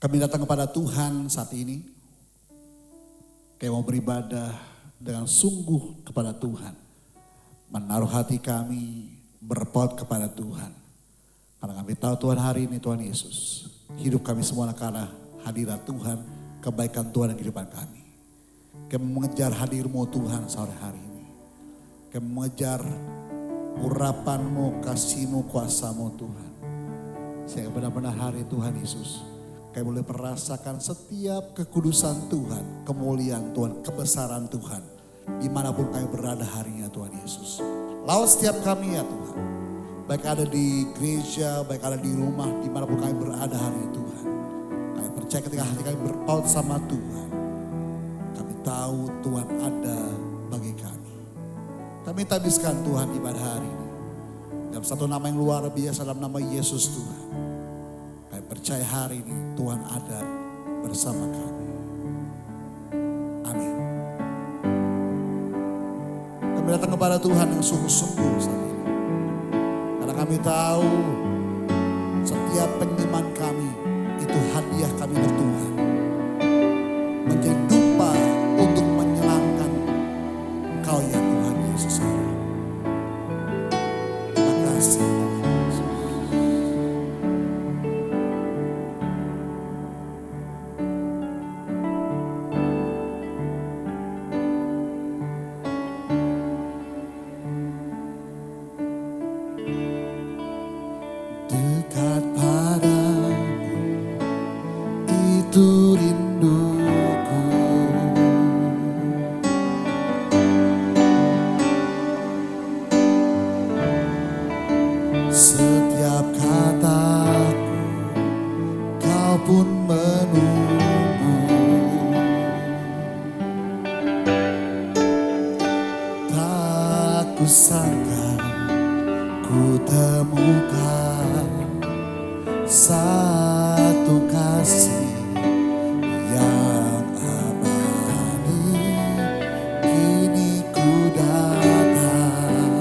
Kami datang kepada Tuhan saat ini. Kami mau beribadah dengan sungguh kepada Tuhan. Menaruh hati kami berpaut kepada Tuhan. Karena kami tahu Tuhan hari ini Tuhan Yesus. Hidup kami semua karena hadirat Tuhan, kebaikan Tuhan dan kehidupan kami. Kami mengejar hadir-Mu Tuhan sore hari ini. Kami mengejar urapan-Mu, kasih-Mu, kuasa-Mu Tuhan. Sehingga benar-benar hari Tuhan Yesus. Kami boleh merasakan setiap kekudusan Tuhan, kemuliaan Tuhan, kebesaran Tuhan. Dimanapun kami berada hari ini Tuhan Yesus. Lawan setiap kami ya Tuhan. Baik ada di gereja, baik ada di rumah, dimanapun kami berada hari ini Tuhan. Kami percaya ketika hati kami berpaut sama Tuhan. Kami tahu Tuhan ada bagi kami. Kami tabiskan Tuhan ibadah hari ini. Dalam satu nama yang luar biasa, dalam nama Yesus Tuhan. Kami percaya hari ini Tuhan ada bersama kami. Amin. Kami datang kepada Tuhan yang sungguh-sungguh saat ini. Karena kami tahu setiap penyembahan kami itu hadiah kami untuk Tuhan. Menjadi dupa untuk menyenangkan Engkau ya Tuhan Yesus. Terima kasih. Dekat padamu itu rinduku. Setiap kataku kau pun menunggu. Tak kusangka ku temukan satu kasih yang abadi. Kini ku datang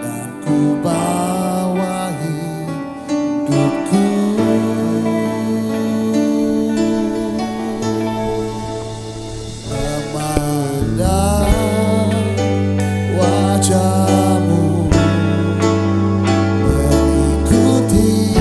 dan ku bawa hidupku. Memandang wajah-Mu, mengikuti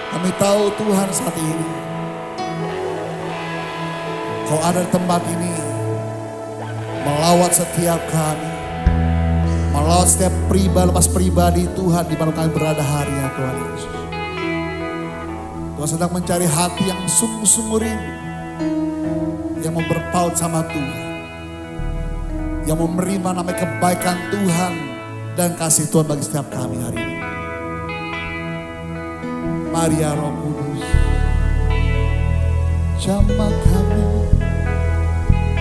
Kami tahu Tuhan saat ini, Kau ada di tempat ini, melawat setiap kami, melawat setiap pribadi, lepas pribadi Tuhan di mana kami berada hari ini Tuhan Yesus. Tuhan sedang mencari hati yang sungguh-sungguh rindu, yang mau berpaut sama Tuhan, yang mau menerima namanya kebaikan Tuhan dan kasih Tuhan bagi setiap kami hari ini. Mari ya Roh Kudus, jamah kami,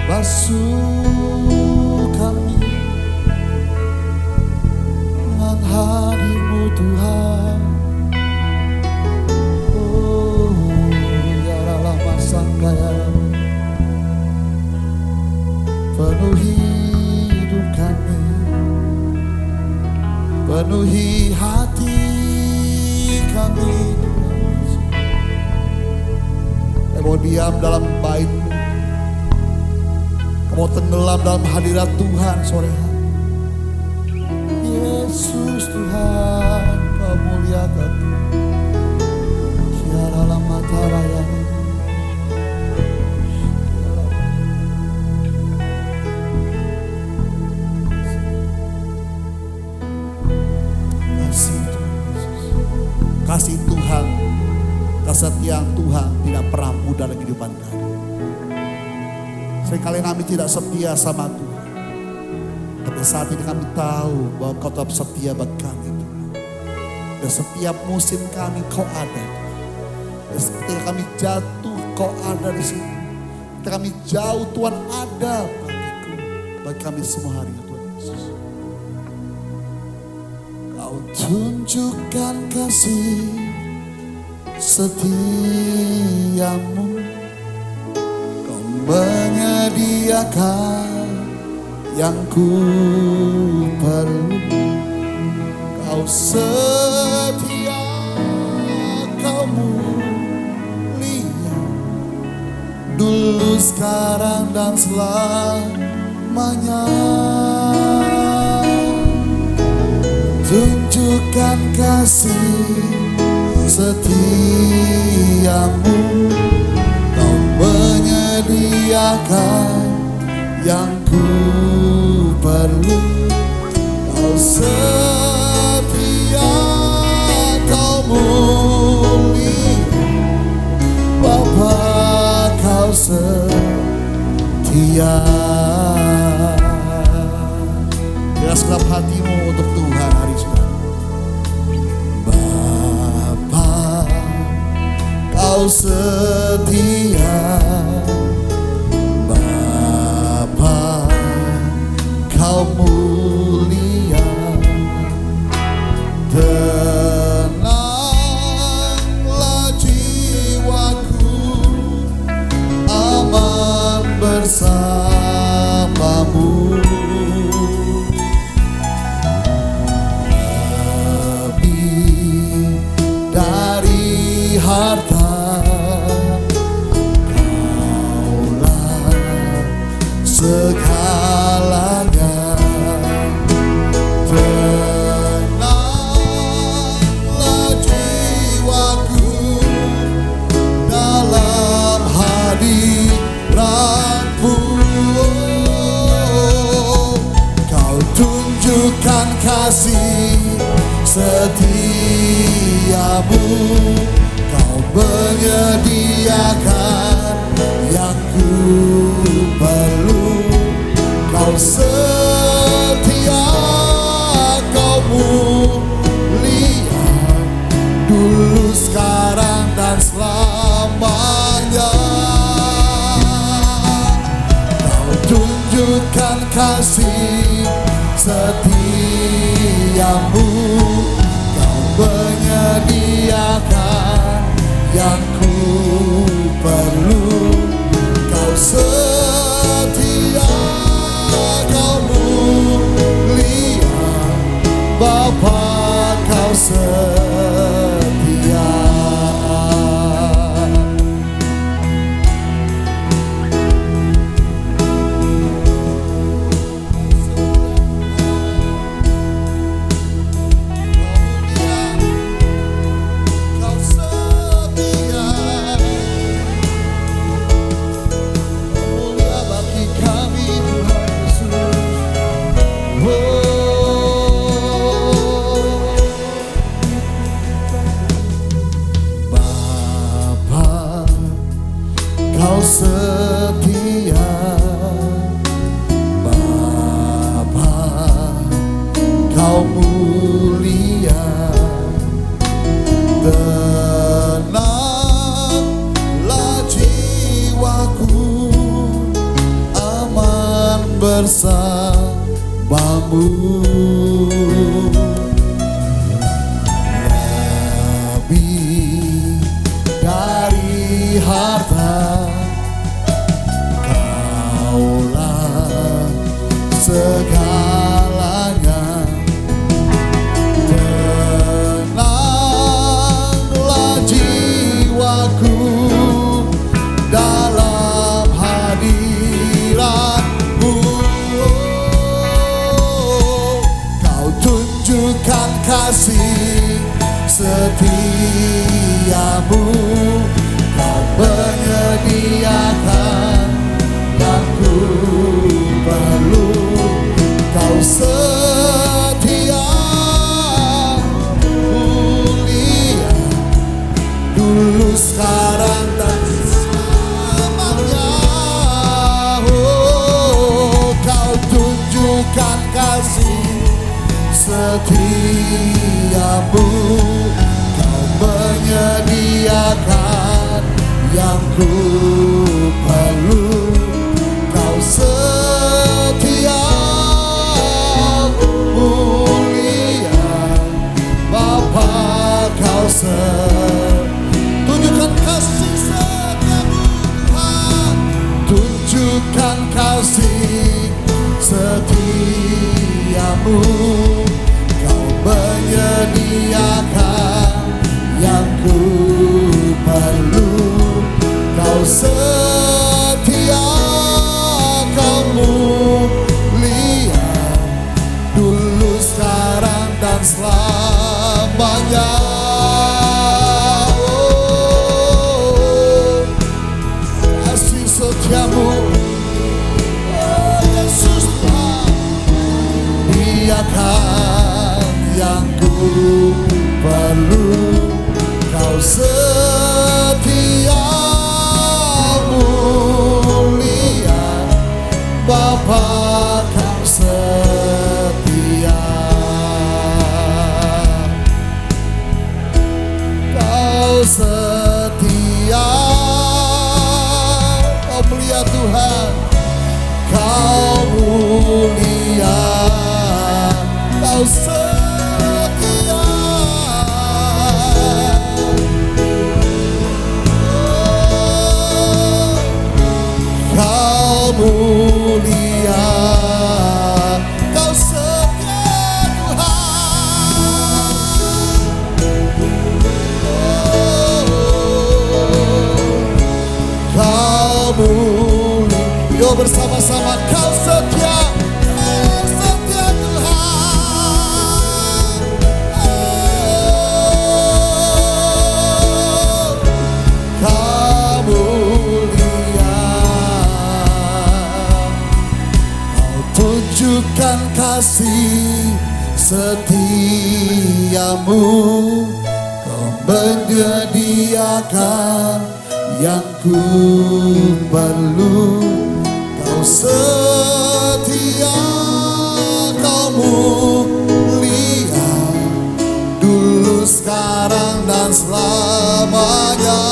basuh kami, hidup kami, penuhi hati kami. Kami mau diam dalam bait-Mu, kami mau tenggelam dalam hadirat Tuhan sore hari. Yesus Tuhan, Kau muliakan. Kiara lama taraya. Kasih Tuhan, kesetiaan Tuhan tidak pernah mudah dalam kehidupan kami. Seringkali kami tidak setia sama Tuhan, tapi saat ini kami tahu bahwa Kau tetap setia bagi kami, Tuhan. Dan setiap musim kami Kau ada. Dan ketika kami jatuh Kau ada di sini. Ketika kami jauh Tuhan ada bagiku, bagi kami semua hari ya Tuhan Yesus. Kau tunjukkan kasih setiamu, Kau menyediakan yang ku perlu. Kau setia, Kau mulia, dulu sekarang dan selamanya. Tunjukkan kasih setiamu, Kau menyediakan yang ku perlu. Kau setia, Kau mulia, Bapa Kau setia. Biar segenap hatimu untuk Tuhan hari ini. Bapa Kau setia, Bapa Kau mulia, tenanglah jiwaku, aman bersamamu. Lebih dari harta, Kaulah segalanya. Tenanglah jiwaku dalam hadirat-Mu. Kau tunjukkan kasih setiamu, Kau menyediakan yang ku perlu. Kau setia, Kau mulia, dulu sekarang dan selamanya. Kau tunjukkan kasih setiamu, Kau menyediakan yang ku perlu. Kau setia, Kau mulia, Bapa Kau setia. Kau setia, Bapa Kau mulia, tenanglah jiwaku, aman bersamamu. Lebih dari harta, Kaulah kasih setiamu, kau menyediakan yang ku perlu. Kau setia, mulia, dulu sekarang dan selamanya. Oh, kau tunjukkan kasih setiamu, kau menyediakan yang ku perlu. Kau setia, mulia, Bapa, kau tunjukkan kasih setiamu, Tuhan. Tunjukkan kasih setiamu, kau menyediakan yang ku perlu. Kau setia, kau mulia, dulu sekarang dan selamanya. Oh, kasih setiamu, oh Yesus, diakan yang ku perlu. Kau setia, mulia, Bapa, kau setia. Kau setia, kau mulia Tuhan. Kau mulia, kau setia. Kau mulia, kau setia Tuhan. Kau mulia, yo bersama-sama, kau setia, kau setia Tuhan. Kau mulia, kau tunjukkan kasih setiamu, kau menyediakan yang ku perlu. Kau setia, kau mulia, dulu sekarang dan selamanya.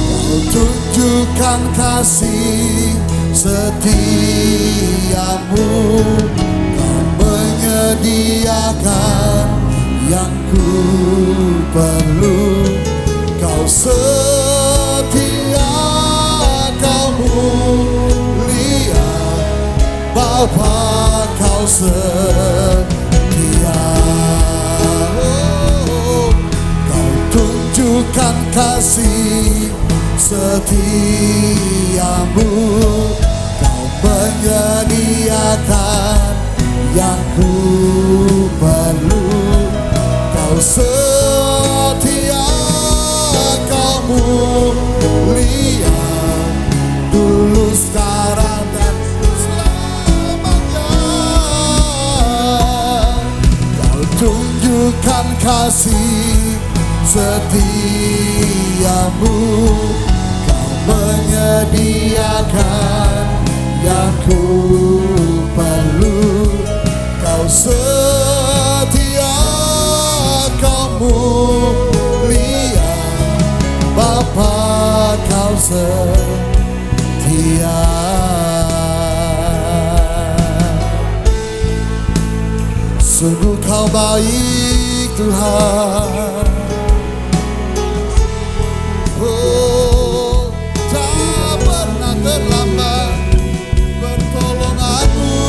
Kau tunjukkan kasih setiamu, kau menyediakan yang ku perlu. Kau setia, kau mulia, Bapa, kau setia. Oh, kau tunjukkan kasih setiamu, kau menyediakan yang ku perlu. Kau setia, kau mulia, dulu sekarang dan selamanya. Kau tunjukkan kasih setiamu, kau menyediakan yang ku perlu. Kau setia, kau mulia, Bapa, kau setia. Sungguh kau baik Tuhan. Oh, tak pernah terlambat pertolonganmu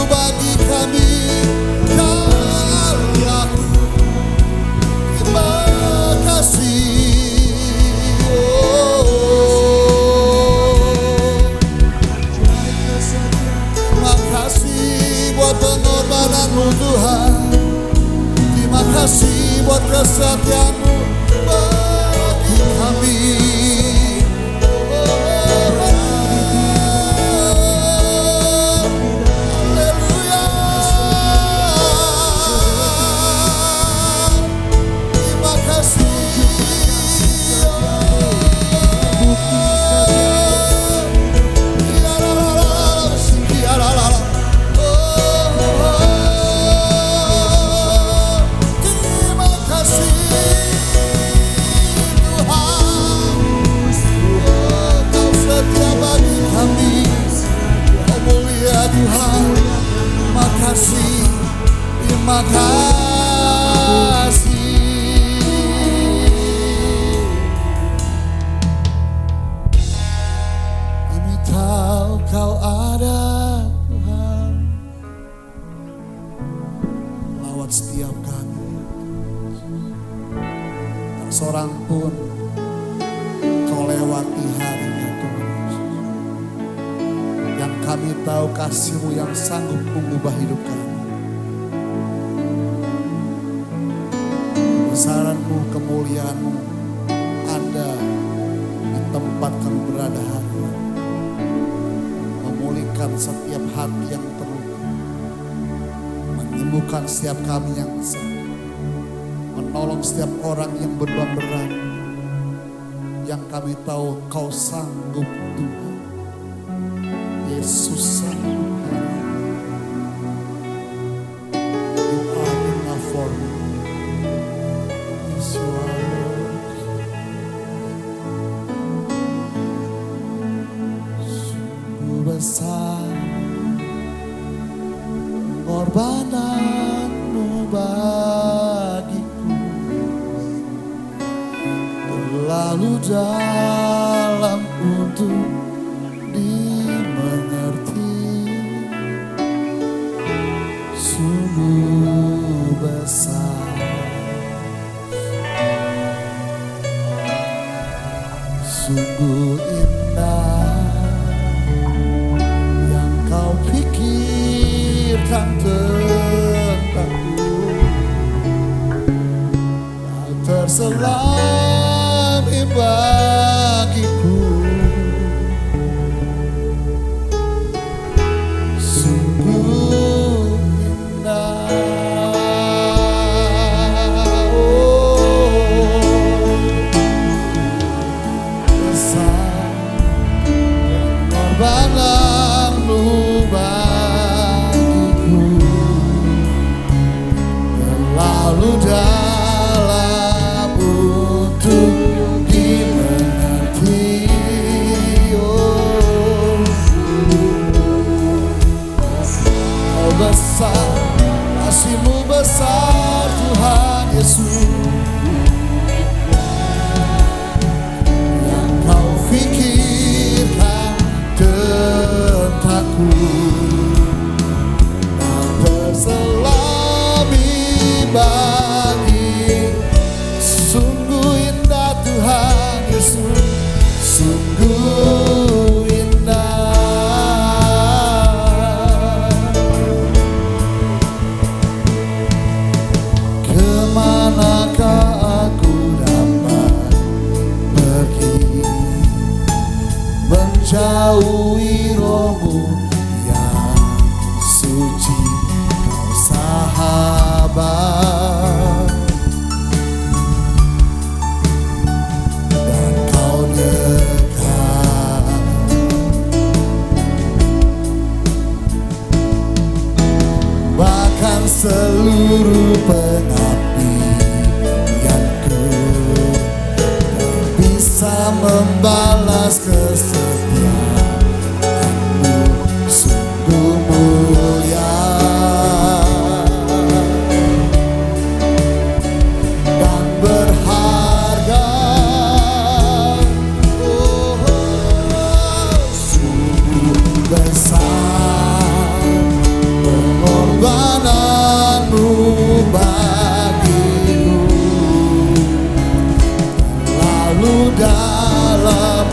bagi kami. Terima kasih. Terima kasih buat buat pengorbananmu Tuhan. Terima kasih buat kesetiaan-Mu bagi kami. Haleluya. Terima kasih. Terima kasih. Kami tahu Kau ada Tuhan, lawat setiap kami. Tak seorang pun Kau lewati harinya Tuhan Yesus. Yang kami tahu kasih-Mu yang sanggup mengubah hidup kami. Kebesaran-Mu, kemuliaan-Mu ada di tempat kami berada hari ini. Memulihkan setiap hati yang terluka, menyembuhkan setiap kami yang sakit, menolong setiap orang yang beban berat. Yang kami tahu Kau sanggup Tuhan. Yesus sanggup. You are enough for me. Sungguh besar pengorbanan-Mu bagiku, terlalu dalam untuk dimengerti. Sungguh besar, sungguh indah yang Kau pikirkan tentangku. Tak terselami bagiku. Sungguh indah. Pengorbanan-Mu bagiku terlalu dalam untuk dimengerti. Kau besar, kasih-Mu besar Tuhan Yesus. Yang Kau pikirkan tentangku tak terselami bagi. Sungguh indah Tuhan Yesus, sungguh indah. Kemanakah aku dapat pergi, menjauhi Roh-Mu yang suci? Kau sahabat dan Kau dekat. Bahkan seluruh pengabdianku tak bisa membalas kesetiaan-Mu. Sungguh mulia dan berharga. Sungguh besar pengorbanan-Mu bagiku, terlalu dalam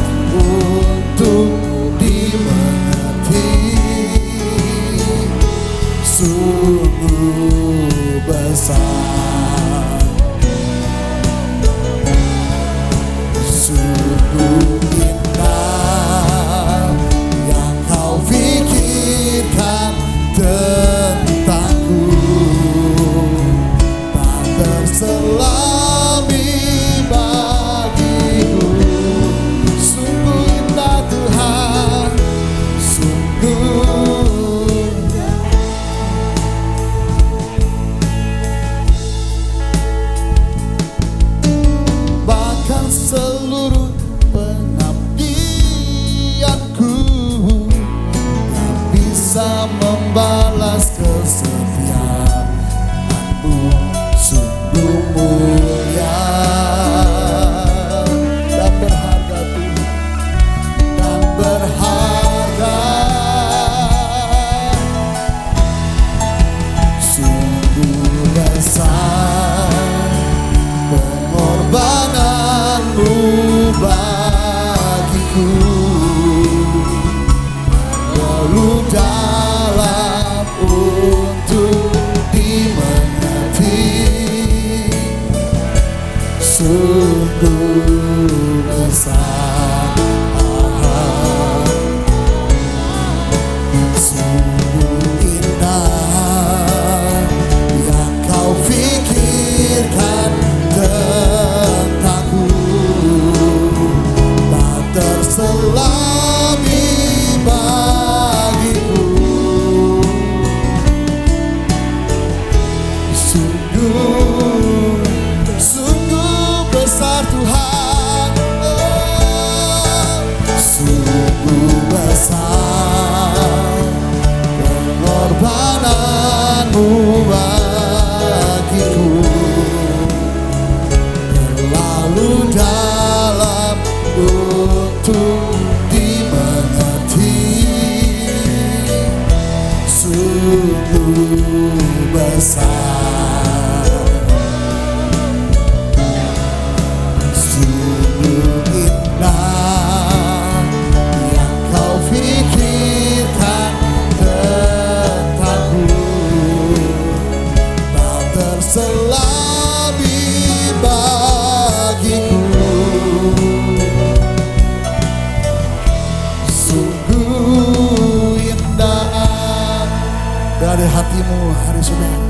atas kesetiaan-Mu sungguh mulia dan berharga Tuhan, dan berharga. Sungguh besar pengorbanan-Mu bagiku, perlu dalam untuk dimengerti. Sungguh besar, sungguh indah yang Kau pikirkan tentangku, tak terselami bagiku. Sungguh, sungguh besar Tuhan, oh, sungguh besar pengorbanan-Mu bagiku, terlalu dalam untuk dimengerti. Sungguh besar, sungguh indah yang Kau pikirkan tentangku, tak terselami bagiku. Sungguh indah dari hati-Mu hari saudara.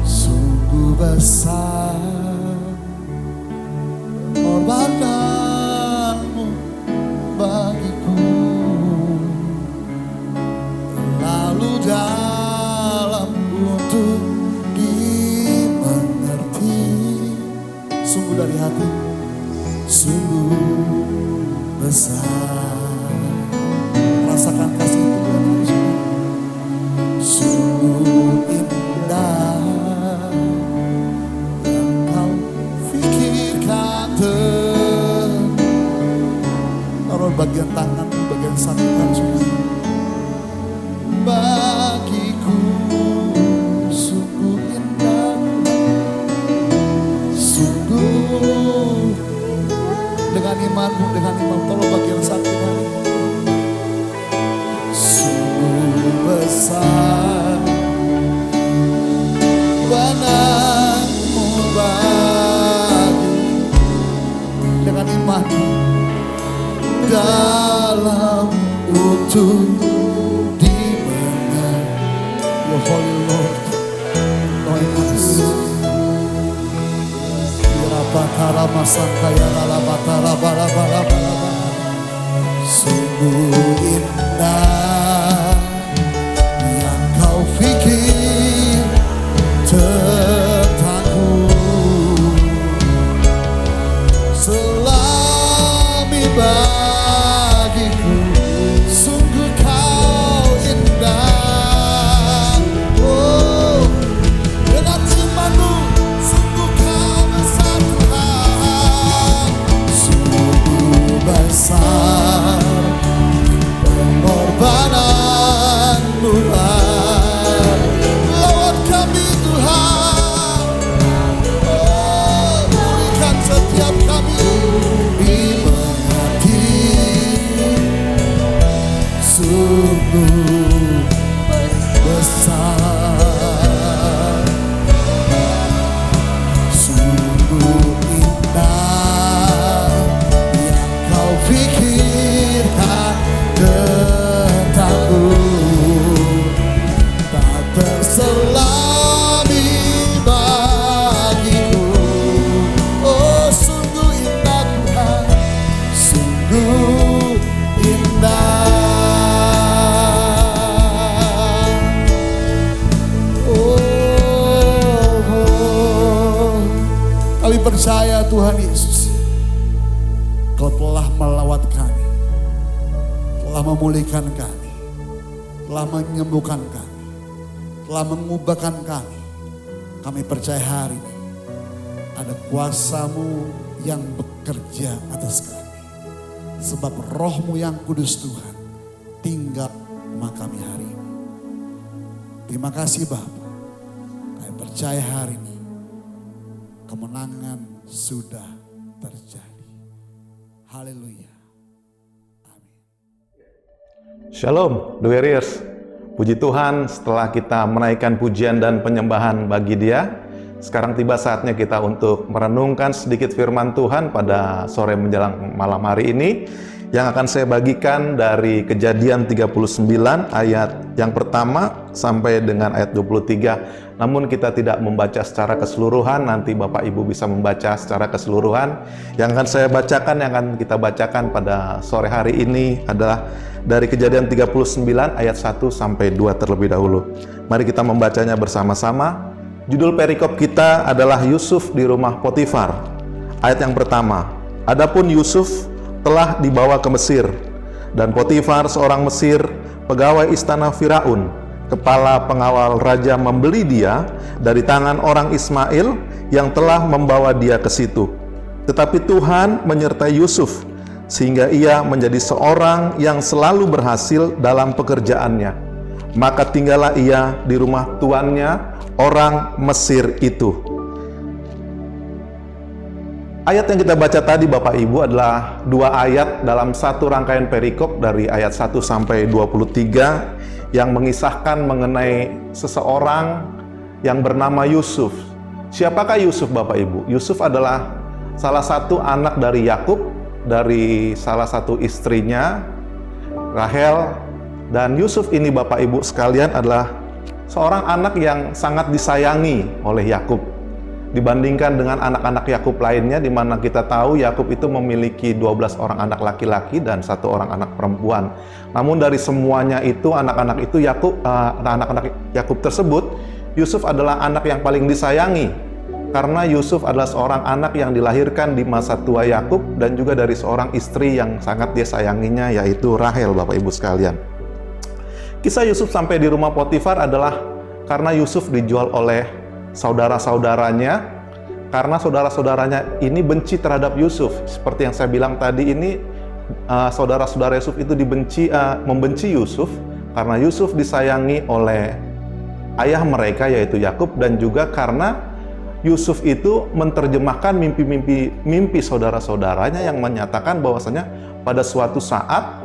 Sungguh besar pengorbanan-Mu bagiku, terlalu dalam untuk dimengerti. Sungguh dari hati, sungguh besar. Rasakan kasih Tuhan hari saudara. Sungguh indah yang Kau pikirkan taruh bagian tangan, bagian sakitan saudara. Bagiku sungguh indah, sungguh dengan imanmu, dengan iman taruh bagian sakitan. Sungguh besar pengorbanan-Mu bagi, dengan iman dalam untuk dimengerti. Your Holy Lord, anoint us. Irapatara masangkaya lalabatara balabala. Sungguh indah yang Kau pikir tentangku, selami bagiku. Sungguh Kau indah, oh, dengan iman-Mu sungguh Kau besar Tuhan. Sungguh besar pengorbanan-Mu lewat kami Tuhan, oh, pulihkan setiap kami dimengerti. Sungguh besar, sungguh indah yang Kau pikirkan tentangku, tak terselami bagiku. Oh, sungguh indah Tuhan, sungguh indah. Kami percaya Tuhan Yesus, Kau telah melawat kami, telah memulihkan kami, telah menyembuhkan kami, telah mengubahkan kami. Kami percaya hari ini ada kuasa-Mu yang bekerja atas kami. Sebab Roh-Mu yang kudus Tuhan tinggal sama kami hari ini. Terima kasih Bapa. Kami percaya hari ini kemenangan sudah terjadi. Haleluya. Amin. Shalom, The Warriors. Puji Tuhan, setelah kita menaikkan pujian dan penyembahan bagi Dia, sekarang tiba saatnya kita untuk merenungkan sedikit firman Tuhan pada sore menjelang malam hari ini, yang akan saya bagikan dari Kejadian 39 ayat yang pertama sampai dengan ayat 23. Namun kita tidak membaca secara keseluruhan, nanti Bapak Ibu bisa membaca secara keseluruhan. Yang akan saya bacakan, yang akan kita bacakan pada sore hari ini adalah dari Kejadian 39 ayat 1 sampai 2 terlebih dahulu. Mari kita membacanya bersama-sama. Judul perikop kita adalah Yusuf di rumah Potifar. Ayat yang pertama, adapun Yusuf telah dibawa ke Mesir, dan Potifar seorang Mesir, pegawai istana Firaun, kepala pengawal raja, membeli dia dari tangan orang Ismail yang telah membawa dia ke situ. Tetapi Tuhan menyertai Yusuf, sehingga ia menjadi seorang yang selalu berhasil dalam pekerjaannya. Maka tinggallah ia di rumah tuannya, orang Mesir itu. Ayat yang kita baca tadi Bapak Ibu adalah dua ayat dalam satu rangkaian perikop dari ayat 1 sampai 23 yang mengisahkan mengenai seseorang yang bernama Yusuf. Siapakah Yusuf Bapak Ibu? Yusuf adalah salah satu anak dari Yakub, dari salah satu istrinya Rahel, dan Yusuf ini Bapak Ibu sekalian adalah seorang anak yang sangat disayangi oleh Yakub dibandingkan dengan anak-anak Yakub lainnya, di mana kita tahu Yakub itu memiliki 12 orang anak laki-laki dan 1 orang anak perempuan. Namun dari semuanya itu, anak-anak Yakub tersebut, Yusuf adalah anak yang paling disayangi, karena Yusuf adalah seorang anak yang dilahirkan di masa tua Yakub dan juga dari seorang istri yang sangat dia sayanginya, yaitu Rahel Bapak Ibu sekalian. Kisah Yusuf sampai di rumah Potifar adalah karena Yusuf dijual oleh saudara-saudaranya, karena saudara-saudaranya ini benci terhadap Yusuf. Seperti yang saya bilang tadi, ini saudara-saudara Yusuf itu membenci Yusuf karena Yusuf disayangi oleh ayah mereka yaitu Yakub, dan juga karena Yusuf itu menerjemahkan mimpi saudara-saudaranya yang menyatakan bahwasanya pada suatu saat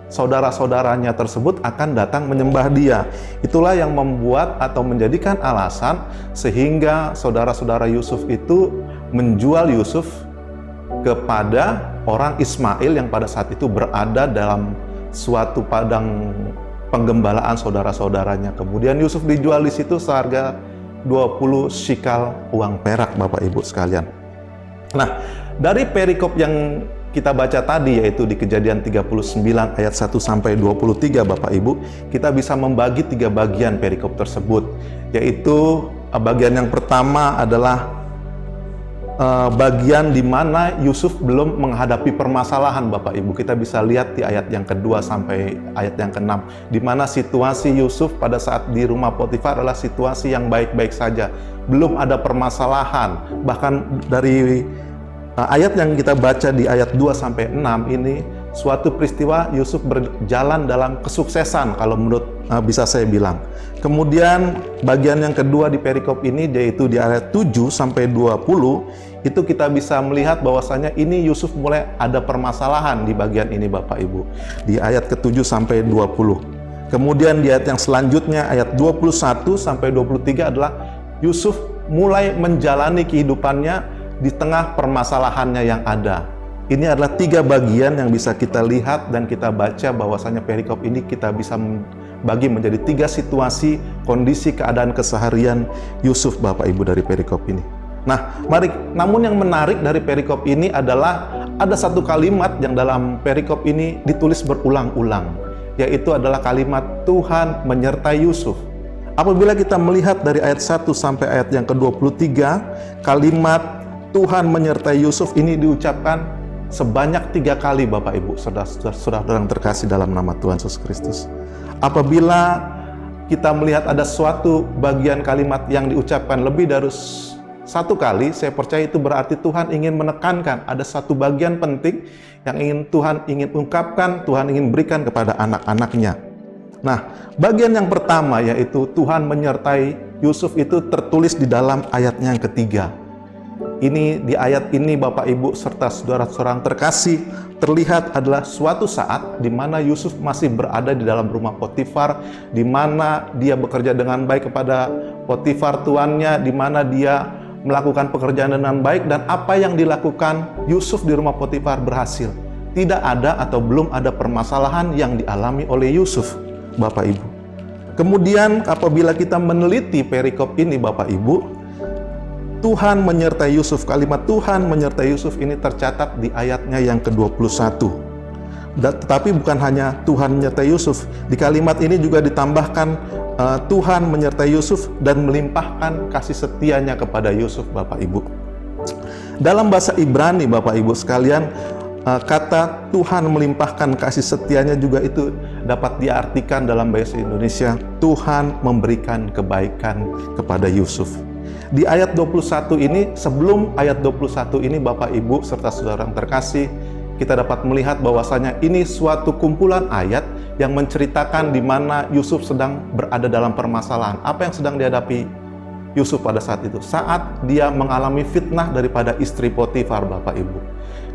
saudara-saudaranya tersebut akan datang menyembah dia. Itulah yang membuat atau menjadikan alasan sehingga saudara-saudara Yusuf itu menjual Yusuf kepada orang Ismail yang pada saat itu berada dalam suatu padang penggembalaan saudara-saudaranya. Kemudian Yusuf dijual di situ seharga 20 shikal uang perak Bapak Ibu sekalian. Nah, dari perikop yang kita baca tadi, yaitu di Kejadian 39 ayat 1 sampai 23 Bapak Ibu, kita bisa membagi 3 bagian perikop tersebut, yaitu bagian yang pertama adalah bagian di mana Yusuf belum menghadapi permasalahan Bapak Ibu. Kita bisa lihat di ayat yang kedua sampai ayat yang ke-6, di mana situasi Yusuf pada saat di rumah Potifar adalah situasi yang baik-baik saja, belum ada permasalahan. Bahkan dari ayat yang kita baca di ayat 2 sampai 6 ini, suatu peristiwa Yusuf berjalan dalam kesuksesan kalau menurut bisa saya bilang. Kemudian bagian yang kedua di perikop ini, yaitu di ayat 7 sampai 20, itu kita bisa melihat bahwasanya ini Yusuf mulai ada permasalahan di bagian ini Bapak Ibu. Di ayat ke-7 sampai 20. Kemudian di ayat yang selanjutnya, ayat 21 sampai 23 adalah Yusuf mulai menjalani kehidupannya di tengah permasalahannya yang ada. Ini adalah 3 bagian yang bisa kita lihat dan kita baca bahwasanya perikop ini kita bisa bagi menjadi 3 situasi, kondisi, keadaan keseharian Yusuf Bapak Ibu dari perikop ini. Nah, namun yang menarik dari perikop ini adalah ada satu kalimat yang dalam perikop ini ditulis berulang-ulang, yaitu adalah kalimat Tuhan menyertai Yusuf. Apabila kita melihat dari ayat 1 sampai ayat yang ke-23, kalimat Tuhan menyertai Yusuf ini diucapkan sebanyak 3 kali Bapak Ibu, saudara yang terkasih dalam nama Tuhan Yesus Kristus. Apabila kita melihat ada suatu bagian kalimat yang diucapkan lebih dari 1 kali, saya percaya itu berarti Tuhan ingin menekankan ada satu bagian penting yang Tuhan ingin ungkapkan, Tuhan ingin berikan kepada anak-anaknya. Nah, bagian yang pertama yaitu Tuhan menyertai Yusuf itu tertulis di dalam ayatnya yang ketiga. Ini di ayat ini Bapak Ibu serta saudara-saudara yang terkasih, terlihat adalah suatu saat di mana Yusuf masih berada di dalam rumah Potifar, di mana dia bekerja dengan baik kepada Potifar tuannya, di mana dia melakukan pekerjaan dengan baik, dan apa yang dilakukan Yusuf di rumah Potifar berhasil. Tidak ada atau belum ada permasalahan yang dialami oleh Yusuf, Bapak Ibu. Kemudian apabila kita meneliti perikop ini Bapak Ibu, Tuhan menyertai Yusuf, kalimat Tuhan menyertai Yusuf ini tercatat di ayatnya yang ke-21. Tetapi bukan hanya Tuhan menyertai Yusuf, di kalimat ini juga ditambahkan Tuhan menyertai Yusuf dan melimpahkan kasih setianya kepada Yusuf, Bapak Ibu. Dalam bahasa Ibrani Bapak Ibu sekalian, kata Tuhan melimpahkan kasih setianya juga itu dapat diartikan dalam bahasa Indonesia, Tuhan memberikan kebaikan kepada Yusuf. Di ayat 21 ini, sebelum ayat 21 ini Bapak Ibu serta saudara yang terkasih, kita dapat melihat bahwasanya ini suatu kumpulan ayat yang menceritakan di mana Yusuf sedang berada dalam permasalahan. Apa yang sedang dihadapi Yusuf pada saat itu? Saat dia mengalami fitnah daripada istri Potifar, Bapak Ibu.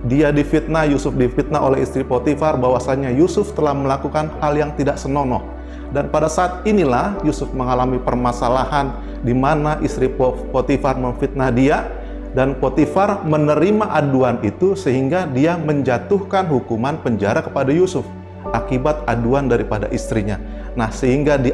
Dia difitnah, Yusuf difitnah oleh istri Potifar bahwasanya Yusuf telah melakukan hal yang tidak senonoh. Dan pada saat inilah Yusuf mengalami permasalahan di mana istri Potifar memfitnah dia, dan Potifar menerima aduan itu sehingga dia menjatuhkan hukuman penjara kepada Yusuf akibat aduan daripada istrinya. Nah, sehingga di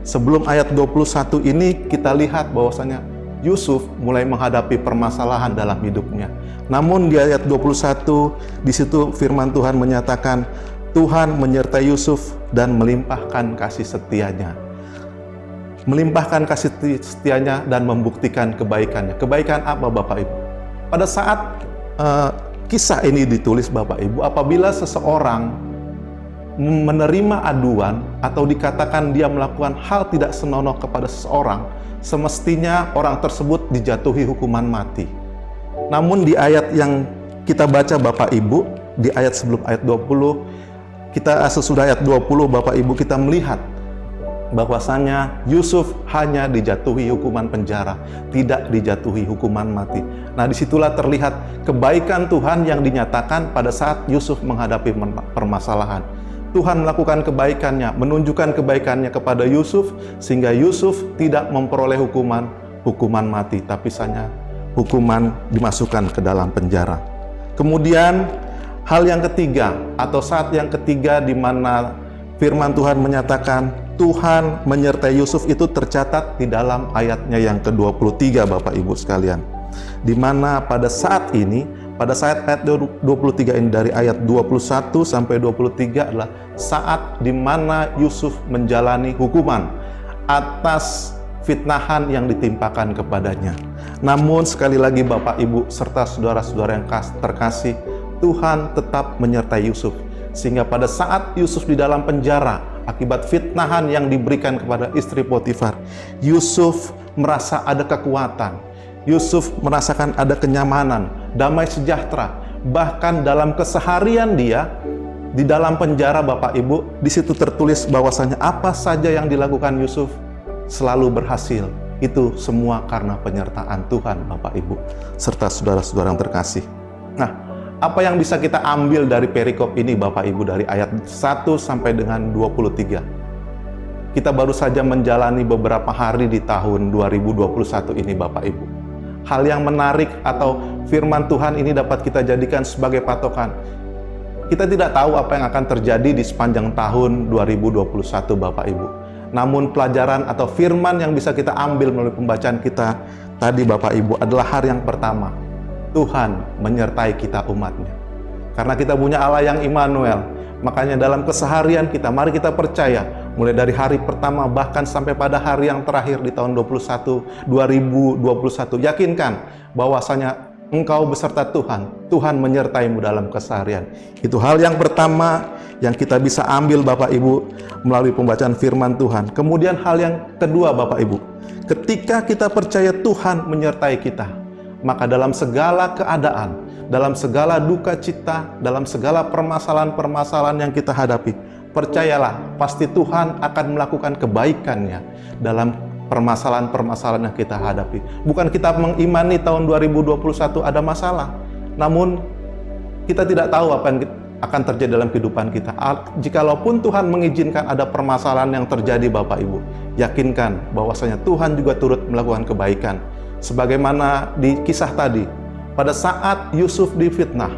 sebelum ayat 21 ini kita lihat bahwasanya Yusuf mulai menghadapi permasalahan dalam hidupnya. Namun di ayat 21 di situ firman Tuhan menyatakan Tuhan menyertai Yusuf dan melimpahkan kasih setianya. Melimpahkan kasih setianya dan membuktikan kebaikannya. Kebaikan apa Bapak Ibu? Pada saat kisah ini ditulis Bapak Ibu, apabila seseorang menerima aduan atau dikatakan dia melakukan hal tidak senonoh kepada seseorang, semestinya orang tersebut dijatuhi hukuman mati. Namun di ayat yang kita baca Bapak Ibu, di ayat sebelum ayat 20, sesudah ayat 20 Bapak Ibu kita melihat bahwasanya Yusuf hanya dijatuhi hukuman penjara, tidak dijatuhi hukuman mati. Nah, disitulah terlihat kebaikan Tuhan yang dinyatakan pada saat Yusuf menghadapi permasalahan. Tuhan melakukan kebaikannya, menunjukkan kebaikannya kepada Yusuf, sehingga Yusuf tidak memperoleh hukuman mati, tapi hanya hukuman dimasukkan ke dalam penjara. Kemudian hal yang ketiga, atau saat yang ketiga di mana firman Tuhan menyatakan Tuhan menyertai Yusuf itu tercatat di dalam ayatnya yang ke-23 Bapak Ibu sekalian. Di mana pada saat ini, pada saat ayat 23 ini dari ayat 21 sampai 23 adalah saat di mana Yusuf menjalani hukuman atas fitnahan yang ditimpakan kepadanya. Namun sekali lagi Bapak Ibu serta saudara-saudara yang terkasih, Tuhan tetap menyertai Yusuf. Sehingga pada saat Yusuf di dalam penjara akibat fitnahan yang diberikan kepada istri Potifar, Yusuf merasa ada kekuatan. Yusuf merasakan ada kenyamanan, damai sejahtera. Bahkan dalam keseharian dia di dalam penjara Bapak Ibu, di situ tertulis bahwasanya apa saja yang dilakukan Yusuf selalu berhasil. Itu semua karena penyertaan Tuhan Bapak Ibu serta saudara-saudara yang terkasih. Nah, apa yang bisa kita ambil dari perikop ini Bapak Ibu dari ayat 1 sampai dengan 23? Kita baru saja menjalani beberapa hari di tahun 2021 ini Bapak Ibu. Hal yang menarik atau firman Tuhan ini dapat kita jadikan sebagai patokan. Kita tidak tahu apa yang akan terjadi di sepanjang tahun 2021 Bapak Ibu. Namun pelajaran atau firman yang bisa kita ambil melalui pembacaan kita tadi Bapak Ibu adalah hal yang pertama. Tuhan menyertai kita umatnya. Karena kita punya Allah yang Immanuel, makanya dalam keseharian kita, mari kita percaya, mulai dari hari pertama bahkan sampai pada hari yang terakhir di tahun 2021, yakinkan bahwasanya engkau beserta Tuhan menyertaimu dalam keseharian. Itu hal yang pertama yang kita bisa ambil Bapak Ibu melalui pembacaan firman Tuhan. Kemudian hal yang kedua Bapak Ibu, ketika kita percaya Tuhan menyertai kita, maka dalam segala keadaan, dalam segala duka cita, dalam segala permasalahan-permasalahan yang kita hadapi, percayalah, pasti Tuhan akan melakukan kebaikannya dalam permasalahan-permasalahan yang kita hadapi. Bukan kita mengimani tahun 2021 ada masalah, namun kita tidak tahu apa yang akan terjadi dalam kehidupan kita. Jikalaupun Tuhan mengizinkan ada permasalahan yang terjadi Bapak Ibu, yakinkan bahwasanya Tuhan juga turut melakukan kebaikan. Sebagaimana di kisah tadi, pada saat Yusuf difitnah,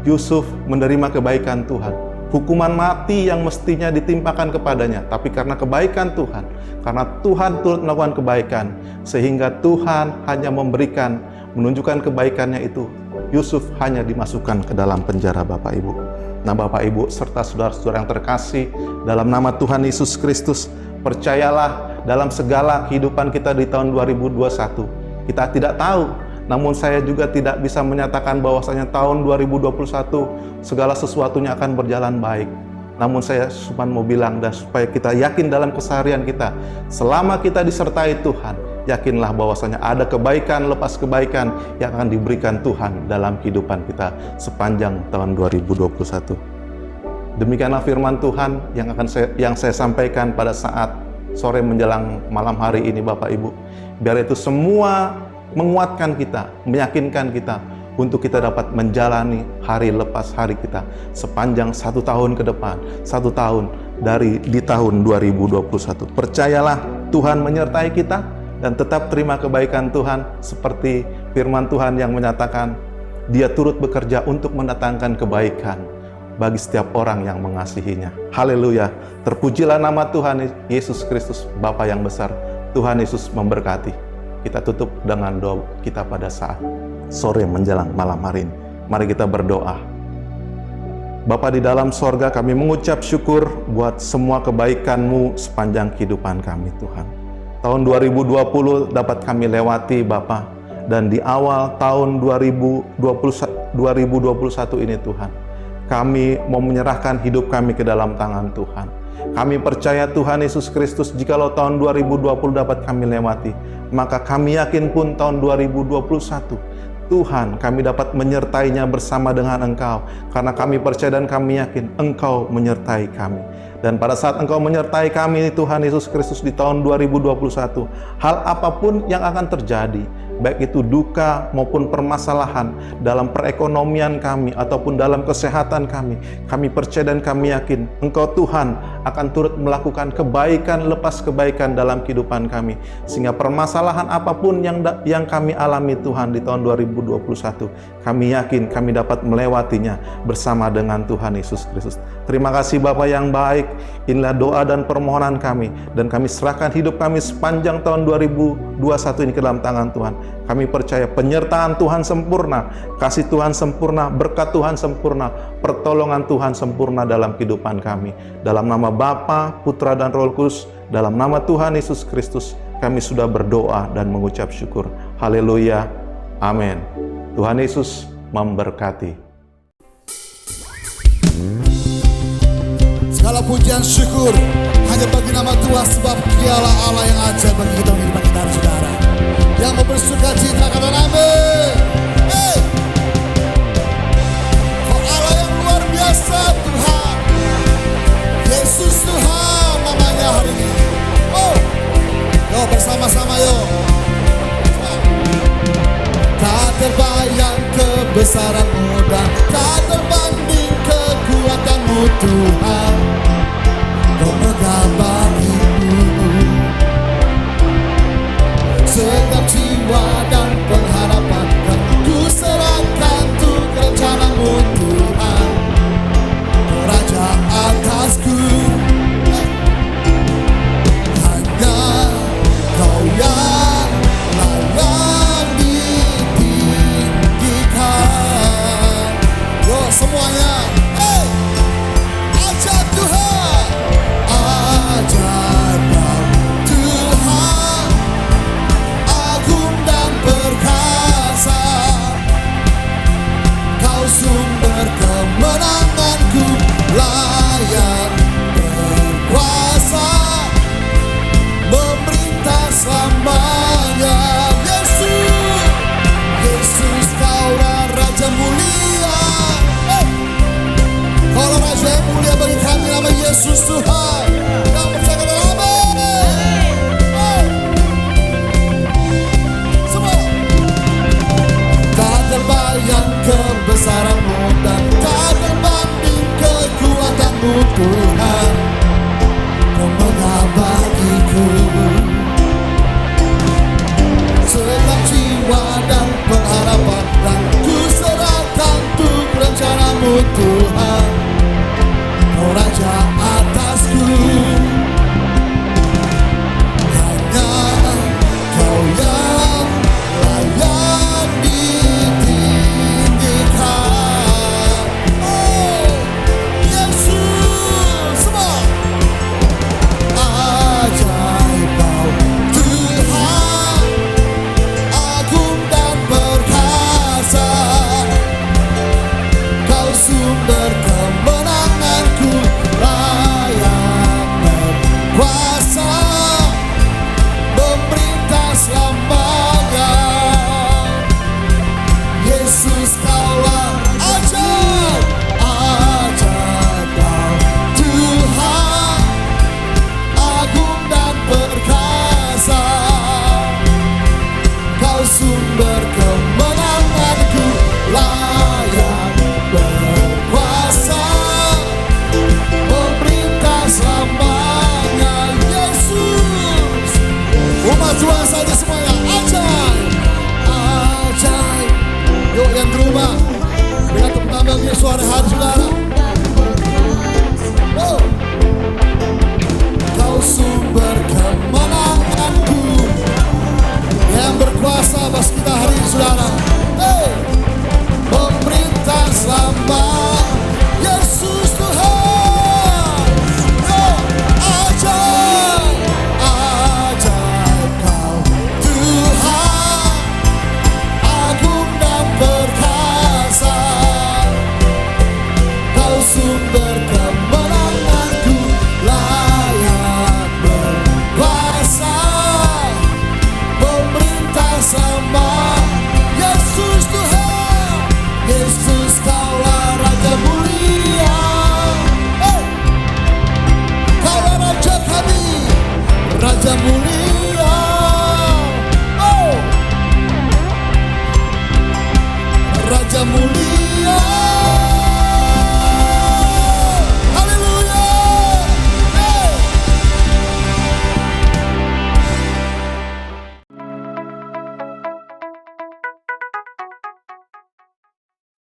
Yusuf menerima kebaikan Tuhan. Hukuman mati yang mestinya ditimpakan kepadanya, tapi karena kebaikan Tuhan, karena Tuhan turut melakukan kebaikan, sehingga Tuhan hanya menunjukkan kebaikannya itu, Yusuf hanya dimasukkan ke dalam penjara Bapak Ibu. Nah Bapak Ibu serta saudara-saudara yang terkasih, dalam nama Tuhan Yesus Kristus, percayalah dalam segala kehidupan kita di tahun 2021, kita tidak tahu, namun saya juga tidak bisa menyatakan bahwasanya tahun 2021 segala sesuatunya akan berjalan baik. Namun saya cuma mau bilang dan supaya kita yakin dalam keseharian kita, selama kita disertai Tuhan, yakinlah bahwasanya ada kebaikan lepas kebaikan yang akan diberikan Tuhan dalam kehidupan kita sepanjang tahun 2021. Demikianlah firman Tuhan yang saya sampaikan pada saat sore menjelang malam hari ini Bapak Ibu. Biar itu semua menguatkan kita, meyakinkan kita untuk kita dapat menjalani hari lepas hari kita sepanjang 1 tahun ke depan, 1 tahun di tahun 2021. Percayalah Tuhan menyertai kita dan tetap terima kebaikan Tuhan seperti firman Tuhan yang menyatakan Dia turut bekerja untuk mendatangkan kebaikan bagi setiap orang yang mengasihinya. Haleluya. Terpujilah nama Tuhan Yesus Kristus, Bapa yang besar. Tuhan Yesus memberkati. Kita tutup dengan doa kita pada saat sore menjelang malam hari ini. Mari kita berdoa. Bapa di dalam sorga, kami mengucap syukur buat semua kebaikan-Mu sepanjang kehidupan kami Tuhan. Tahun 2020 dapat kami lewati Bapa, dan di awal tahun 2021 ini Tuhan, kami mau menyerahkan hidup kami ke dalam tangan Tuhan. Kami percaya Tuhan Yesus Kristus, jikalau tahun 2020 dapat kami lewati, maka kami yakin pun tahun 2021 Tuhan kami dapat menyertainya bersama dengan Engkau, karena kami percaya dan kami yakin Engkau menyertai kami. Dan pada saat Engkau menyertai kami Tuhan Yesus Kristus di tahun 2021, hal apapun yang akan terjadi, baik itu duka maupun permasalahan dalam perekonomian kami ataupun dalam kesehatan kami percaya dan kami yakin Engkau Tuhan akan turut melakukan kebaikan lepas kebaikan dalam kehidupan kami, sehingga permasalahan apapun yang kami alami Tuhan di tahun 2021, kami yakin kami dapat melewatinya bersama dengan Tuhan Yesus Kristus. Terima kasih Bapa yang baik. Inilah doa dan permohonan kami, dan kami serahkan hidup kami sepanjang tahun 2021 ini ke dalam tangan Tuhan. Kami percaya penyertaan Tuhan sempurna, kasih Tuhan sempurna, berkat Tuhan sempurna, pertolongan Tuhan sempurna dalam kehidupan kami. Dalam nama Bapa, Putra dan Roh Kudus, dalam nama Tuhan Yesus Kristus, kami sudah berdoa dan mengucap syukur. Haleluya. Amin. Tuhan Yesus memberkati. Segala pujian syukur hanya bagi nama Tuhan, sebab Dialah Allah yang ajaib bagi kita kehidupan kita saudara. Yang mau bersuka cita katakan amin. Hey! Kau Allah yang luar biasa Tuhan. Yesus Tuhan namanya hari ini. Oh, yo bersama-sama yo. Tak terbayang kebesaran-Mu dan tak terbanding kekuatan-Mu Tuhan. Kau megah bagiku setiap jiwa dan pengharapan, dan ku serahkan untuk rencana-Mu Tuhan. Kau Raja atasku, hanya Kau yang layak ditinggikan. Yo semuanya, hey, ajaib. kemuliaan